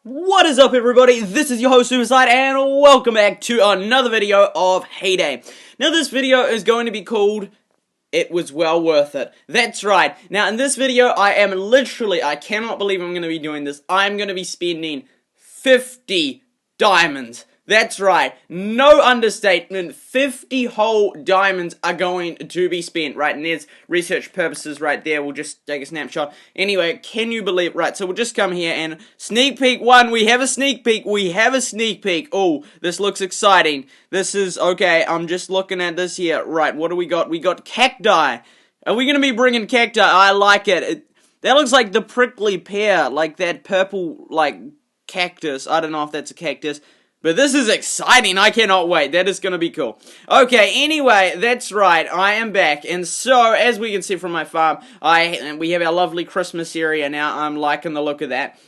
What is up, everybody? This is your host SuperSight, and welcome back to another video of Hayday. Now this video is going to be called It Was Well Worth It. That's right. Now in this video I cannot believe I'm going to be doing this. I'm going to be spending 50 diamonds. That's right, no understatement, 50 whole diamonds are going to be spent, right, and there's research purposes right there, we'll just take a snapshot. Anyway, can you believe, right, so we'll just come here and sneak peek one, we have a sneak peek, oh, this looks exciting, this is, okay, I'm just looking at this here, right, what do we got? We got cacti, are we gonna be bringing cacti? I like it, that looks like the prickly pear, like that purple, like, cactus, I don't know if that's a cactus. But this is exciting, I cannot wait, that is gonna be cool. Okay, anyway, that's right, I am back, and so, as we can see from my farm, we have our lovely Christmas area now, I'm liking the look of that.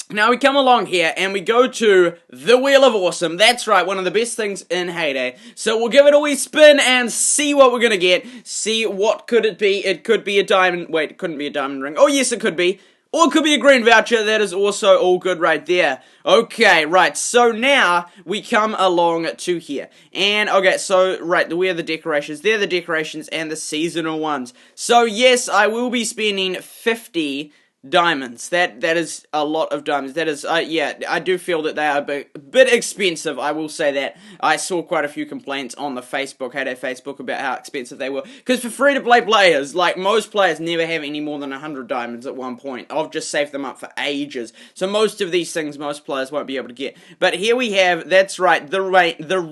Now we come along here, and we go to the Wheel of Awesome, that's right, one of the best things in Hayday. So we'll give it a wee spin, and see what we're gonna get, see what could it be. It could be a diamond, wait, it couldn't be a diamond ring, oh yes it could be. Or it could be a green voucher, that is also all good right there. Okay, right, so now we come along to here. And, okay, so, right, where are the decorations? They're the decorations and the seasonal ones. So, yes, I will be spending 50 diamonds. That is a lot of diamonds. That is, yeah, I do feel that they are a bit expensive, I will say that. I saw quite a few complaints on the Facebook, Hayday Facebook, about how expensive they were. Because for free-to-play players, like, most players never have any more than 100 diamonds at one point. I've just saved them up for ages. So most of these things, most players won't be able to get. But here we have, that's right, the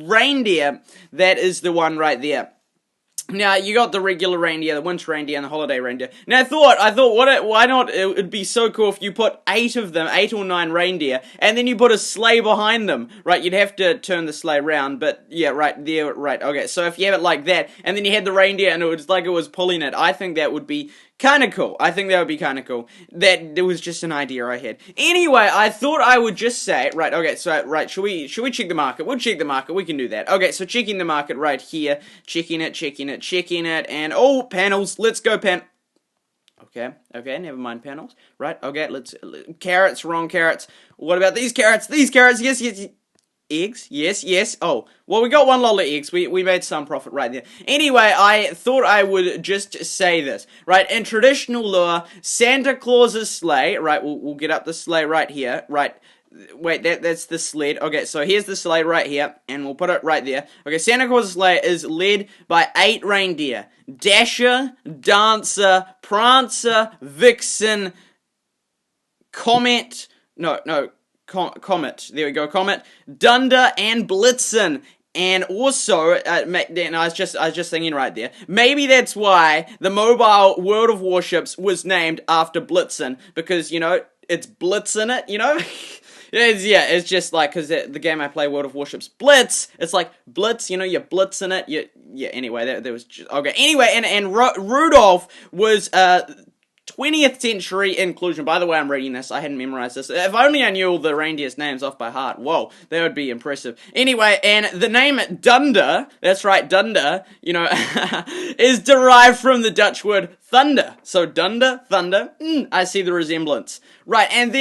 reindeer, that is the one right there. Now, you got the regular reindeer, the winter reindeer, and the holiday reindeer. Now, I thought, why not, it would be so cool if you put 8 of them, 8 or 9 reindeer, and then you put a sleigh behind them. Right, you'd have to turn the sleigh around, but, yeah, right, there, right, okay, so if you have it like that, and then you had the reindeer, and it was like it was pulling it, I think that would be kinda cool. I think that would be kinda cool. That was just an idea I had. Anyway, I thought I would just say, right, okay, so, right, should we check the market? We'll check the market, we can do that. Okay, so checking the market right here, checking it, and, oh, panels, let's go okay, never mind panels. Right, okay, carrots, wrong carrots. What about these carrots? These carrots, yes. Eggs, yes. Oh, well, we got one lot of eggs. We made some profit right there. Anyway, I thought I would just say this, right? In traditional lore, Santa Claus's sleigh, right? We'll get up the sleigh right here, right? Wait, that's the sled. Okay, so here's the sleigh right here, and we'll put it right there. Okay, Santa Claus's sleigh is led by 8 reindeer: Dasher, Dancer, Prancer, Vixen, Comet. Comet. There we go, Comet, Dunder, and Blitzen. And also, and I was just thinking right there, maybe that's why the mobile World of Warships was named after Blitzen, because, you know, it's Blitz in it, you know? It's just like, because the game I play, World of Warships, Blitz, it's like Blitz, you know, you're blitzing it, yeah, anyway, there was just, okay, anyway, and Rudolph was, 20th century inclusion. By the way, I'm reading this. I hadn't memorized this. If only I knew all the reindeer's names off by heart. Whoa, that would be impressive. Anyway, and the name Dunder, that's right, Dunder, you know, is derived from the Dutch word thunder. So Dunder, thunder, I see the resemblance. Right, and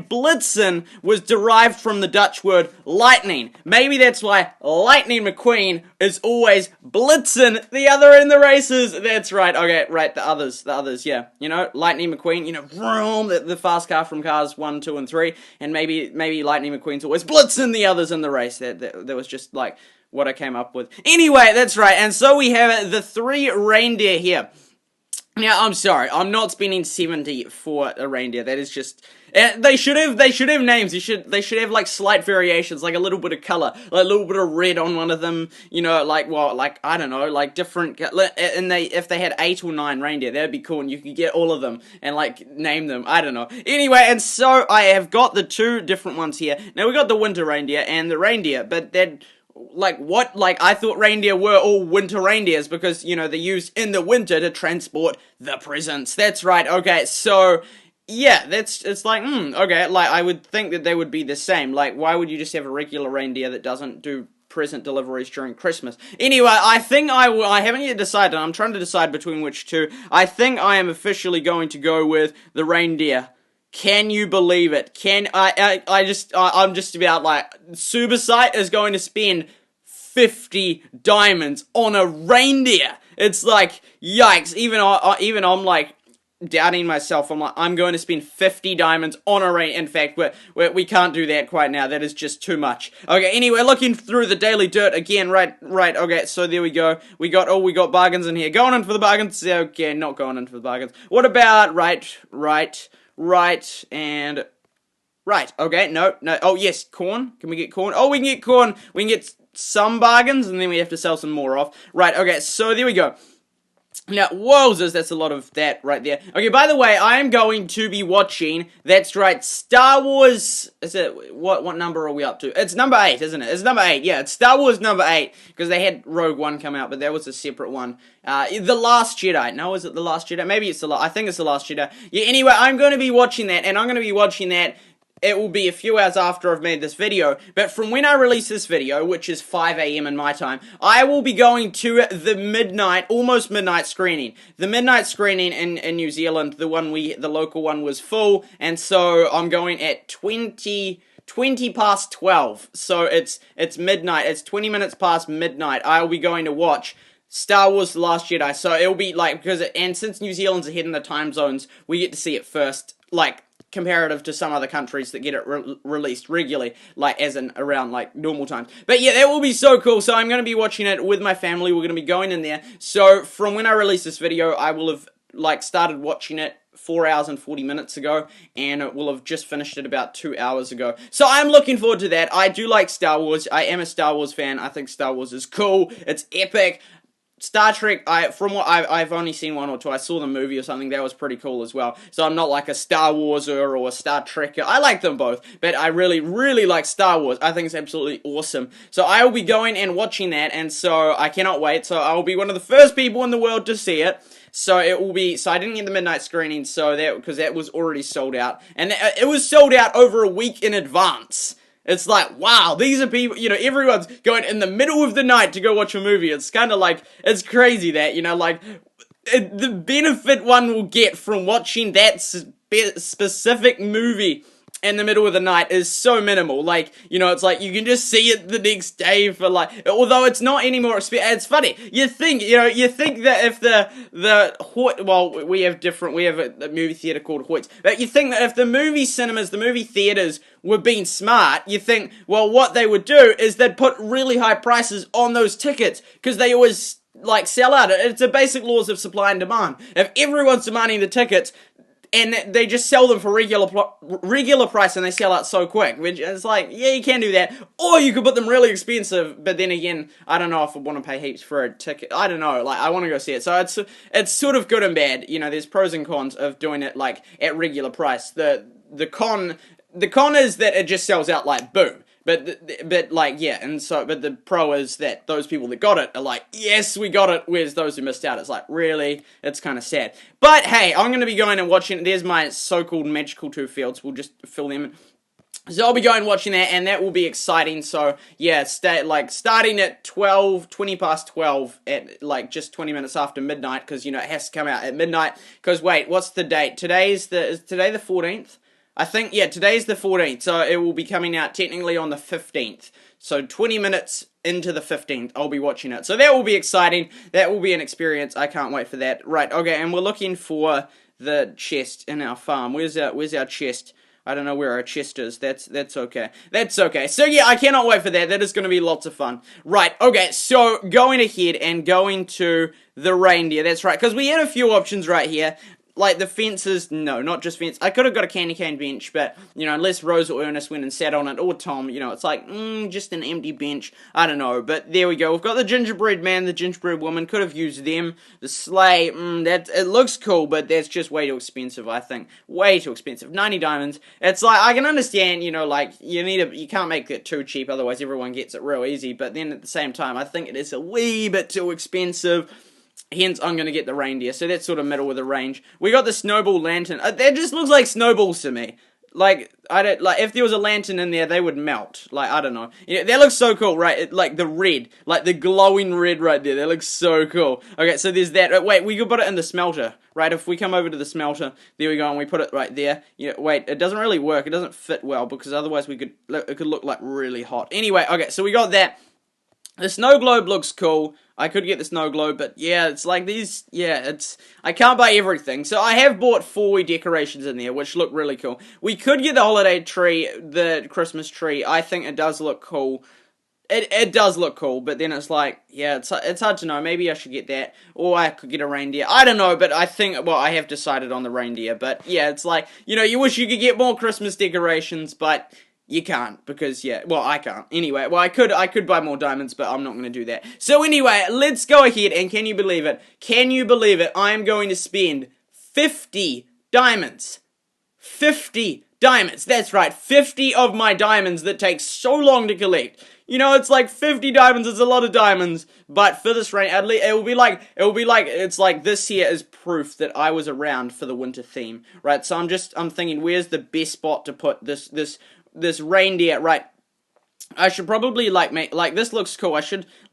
Blitzen was derived from the Dutch word lightning. Maybe that's why Lightning McQueen is always blitzing the other in the races. That's right, okay, right, the others, yeah. You know, Lightning McQueen, you know, vroom, the fast car from Cars 1, 2, and 3, and maybe Lightning McQueen's always blitzing the others in the race. That was just, like, what I came up with. Anyway, that's right, and so we have the 3 reindeer here. Now, I'm sorry, I'm not spending 70 for a reindeer, that is just, they should have names, they should have, like, slight variations, like a little bit of colour, like a little bit of red on one of them, you know, like, well, like, I don't know, like, different, and if they had 8 or 9 reindeer, that'd be cool, and you could get all of them, and, like, name them, I don't know. Anyway, and so, I have got the 2 different ones here. Now, we got the winter reindeer and the reindeer, but then, like, what? Like, I thought reindeer were all winter reindeers because, you know, they're used in the winter to transport the presents. That's right, okay, so, yeah, it's like, okay, like, I would think that they would be the same. Like, why would you just have a regular reindeer that doesn't do present deliveries during Christmas? Anyway, I think I haven't yet decided, I'm trying to decide between which 2. I think I am officially going to go with the reindeer. Can you believe it? I'm just about like, SuperSight is going to spend 50 diamonds on a reindeer. It's like, yikes. Even I'm like, doubting myself. I'm like, I'm going to spend 50 diamonds on a reindeer. In fact, we can't do that quite now. That is just too much. Okay, anyway, looking through the daily dirt again. Right. Okay, so there we go. We got bargains in here. Going in for the bargains. Okay, not going in for the bargains. What about right, and right. Okay, no. Oh, yes, corn. Can we get corn? Oh, we can get corn. We can get some bargains, and then we have to sell some more off. Right, okay, so there we go. Now, wowzers, that's a lot of that right there. Okay, by the way, I am going to be watching, that's right, Star Wars, is it, what number are we up to? It's number 8, isn't it? It's number 8, yeah, it's Star Wars number 8, because they had Rogue One come out, but that was a separate one. The Last Jedi, no, is it The Last Jedi? Maybe it's I think it's The Last Jedi. Yeah, anyway, I'm going to be watching that, and I'm going to be watching that. It will be a few hours after I've made this video, but from when I release this video, which is 5 AM in my time, I will be going to the almost midnight screening. The midnight screening in New Zealand, the local one was full, and so I'm going at 20 past 12, so it's midnight, it's 20 minutes past midnight. I'll be going to watch Star Wars The Last Jedi, so it'll be like, and since New Zealand's ahead in the time zones, we get to see it first, like, comparative to some other countries that get it released regularly, like as in around like normal times. But yeah, that will be so cool. So I'm going to be watching it with my family. We're going to be going in there. So from when I release this video, I will have like started watching it 4 hours and 40 minutes ago, and it will have just finished it about 2 hours ago. So I'm looking forward to that. I do like Star Wars. I am a Star Wars fan. I think Star Wars is cool. It's epic. Star Trek, from what I've only seen 1 or 2. I saw the movie or something, that was pretty cool as well. So I'm not like a Star Warser or a Star Trekker. I like them both, but I really, really like Star Wars. I think it's absolutely awesome. So I will be going and watching that, and so I cannot wait. So I will be one of the first people in the world to see it. So it will be, so I didn't get the midnight screening, so because that was already sold out. And it was sold out over a week in advance. It's like, wow, these are people, everyone's going in the middle of the night to go watch a movie. It's kind of like, it's crazy that, like, the benefit one will get from watching that specific movie in the middle of the night is so minimal. Like, it's like, you can just see it the next day for like, although it's not any more expensive. It's funny, you think that if we have a movie theater called Hoyts, but you think that if the movie theaters were being smart, you think, well, what they would do is they'd put really high prices on those tickets, because they always, like, sell out. It's the basic laws of supply and demand. If everyone's demanding the tickets, and they just sell them for regular price, and they sell out so quick, which is like, yeah, you can do that, or you could put them really expensive, but then again, I don't know if I want to pay heaps for a ticket. I don't know, like, I want to go see it, so it's sort of good and bad, there's pros and cons of doing it, like, at regular price. The con is that it just sells out, like, boom. But like, yeah, but the pro is that those people that got it are like, yes, we got it, whereas those who missed out, it's like, really? It's kind of sad. But hey, I'm going to be going and watching, there's my so-called magical 2 fields, we'll just fill them in. So I'll be going watching that, and that will be exciting. So yeah, starting at 20 past 12, at like just 20 minutes after midnight, because it has to come out at midnight, because wait, what's the date? Is today the 14th? I think, yeah, today's the 14th, so it will be coming out technically on the 15th. So 20 minutes into the 15th, I'll be watching it. So that will be exciting. That will be an experience. I can't wait for that. Right, okay, and we're looking for the chest in our farm. Where's our chest? I don't know where our chest is. That's okay. That's okay. So yeah, I cannot wait for that. That is going to be lots of fun. Right, okay, so going ahead and going to the reindeer. That's right, because we had a few options right here. Like, the fences, no, not just fence. I could have got a candy cane bench, but, unless Rose or Ernest went and sat on it, or Tom, it's like, just an empty bench. I don't know, but there we go. We've got the gingerbread man, the gingerbread woman, could have used them. The sleigh, it looks cool, but that's just way too expensive, I think. Way too expensive. 90 diamonds. It's like, I can understand, like, you can't make it too cheap, otherwise everyone gets it real easy, but then at the same time, I think it is a wee bit too expensive. Hence, I'm going to get the reindeer, so that's sort of middle of the range. We got the snowball lantern. That just looks like snowballs to me. I don't, like, if there was a lantern in there, they would melt. Like, I don't know. You know, that looks so cool, right? Like, the red. Like, the glowing red right there. That looks so cool. Okay, so there's that. Wait, we could put it in the smelter, right? If we come over to the smelter, there we go, and we put it right there. You know, wait, it doesn't really work. It doesn't fit well, because otherwise it could look, like, really hot. Anyway, okay, so we got that. The snow globe looks cool. I could get the snow globe, but yeah, it's like these, yeah, I can't buy everything. So I have bought 4 decorations in there, which look really cool. We could get the holiday tree, the Christmas tree. I think it does look cool. It does look cool, but then it's like, yeah, it's hard to know. Maybe I should get that, or I could get a reindeer. I don't know, but I think, well, I have decided on the reindeer, but yeah, it's like, you know, you wish you could get more Christmas decorations, but you can't, because, yeah, well, I can't. Anyway, well, I could buy more diamonds, but I'm not going to do that. So anyway, let's go ahead, and can you believe it? Can you believe it? I'm going to spend 50 diamonds. 50 diamonds. That's right, 50 of my diamonds that take so long to collect. You know, it's like 50 diamonds is a lot of diamonds, but for this rain, at least it will be like, it's like this here is proof that I was around for the winter theme, right? So I'm thinking, where's the best spot to put this reindeer, right? I should probably, like, make, like, this looks cool.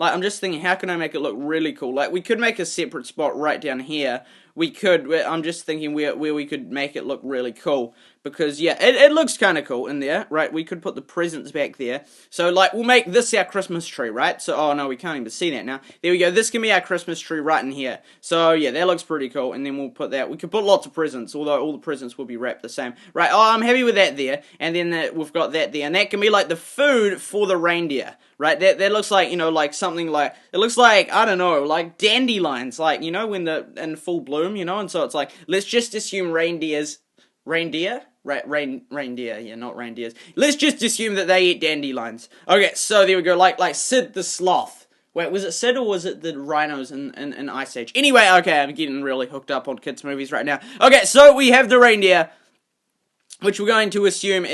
I'm just thinking, how can I make it look really cool? Like, we could make a separate spot right down here. We could, I'm just thinking where we could make it look really cool. Because, yeah, it looks kind of cool in there, right? We could put the presents back there. So, like, we'll make this our Christmas tree, right? So, oh, no, we can't even see that now. There we go. This can be our Christmas tree right in here. So, yeah, that looks pretty cool. And then we'll put that. We could put lots of presents, although all the presents will be wrapped the same. Right, oh, I'm happy with that there. And then we've got that there. And that can be, like, the food for the reindeer, right? That looks like, you know, like, something like, it looks like, I don't know, like dandelions. Like, you know, when they're in full bloom, you know? And so it's like, let's just assume reindeer? Reindeer, yeah, not reindeers. Let's just assume that they eat dandelions. Okay, so there we go, like Sid the Sloth. Wait, was it Sid or was it the rhinos in Ice Age? Anyway, okay, I'm getting really hooked up on kids' movies right now. Okay, so we have the reindeer, which we're going to assume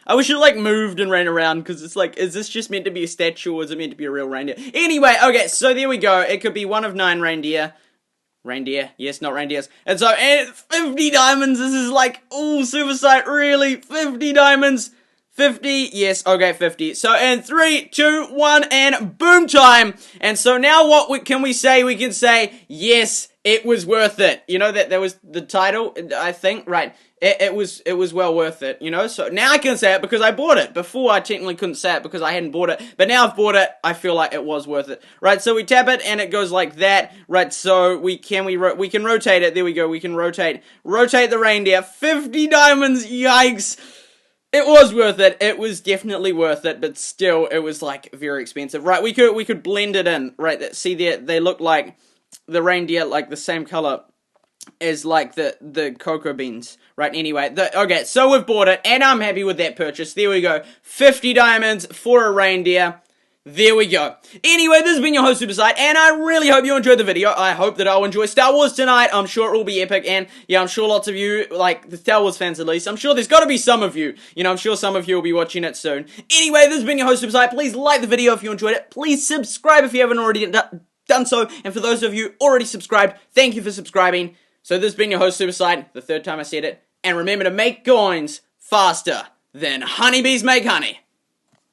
I wish it, like, moved and ran around, because it's like, is this just meant to be a statue, or is it meant to be a real reindeer? Anyway, okay, so there we go. It could be one of 9 reindeer. Reindeer, yes, not reindeers. And so, 50 diamonds, this is like, ooh, SuperSight, really? 50 diamonds? 50, yes, okay, 50. So, in 3, 2, 1, and boom time! And so now what can we say? We can say, yes, it was worth it. You know, that was the title, I think, right? It was well worth it, you know? So now I can say it because I bought it. Before I technically couldn't say it because I hadn't bought it. But now I've bought it, I feel like it was worth it. Right, so we tap it and it goes like that. Right, so we can rotate it. There we go, we can rotate the reindeer. 50 diamonds, yikes! It was worth it. It was definitely worth it, but still, it was, like, very expensive. Right, we could blend it in. Right, see there, they look like the reindeer, like the same color as, like, the cocoa beans. Right, anyway, okay, so we've bought it, and I'm happy with that purchase. There we go. 50 diamonds for a reindeer. There we go. Anyway, this has been your host, SuperSight, and I really hope you enjoyed the video. I hope that I'll enjoy Star Wars tonight. I'm sure it will be epic, and yeah, I'm sure lots of you, like, the Star Wars fans at least, I'm sure there's got to be some of you. You know, I'm sure some of you will be watching it soon. Anyway, this has been your host, SuperSight. Please like the video if you enjoyed it. Please subscribe if you haven't already done so, and for those of you already subscribed, thank you for subscribing. So this has been your host, SuperSight, the 3rd time I said it, and remember to make coins faster than honeybees make honey.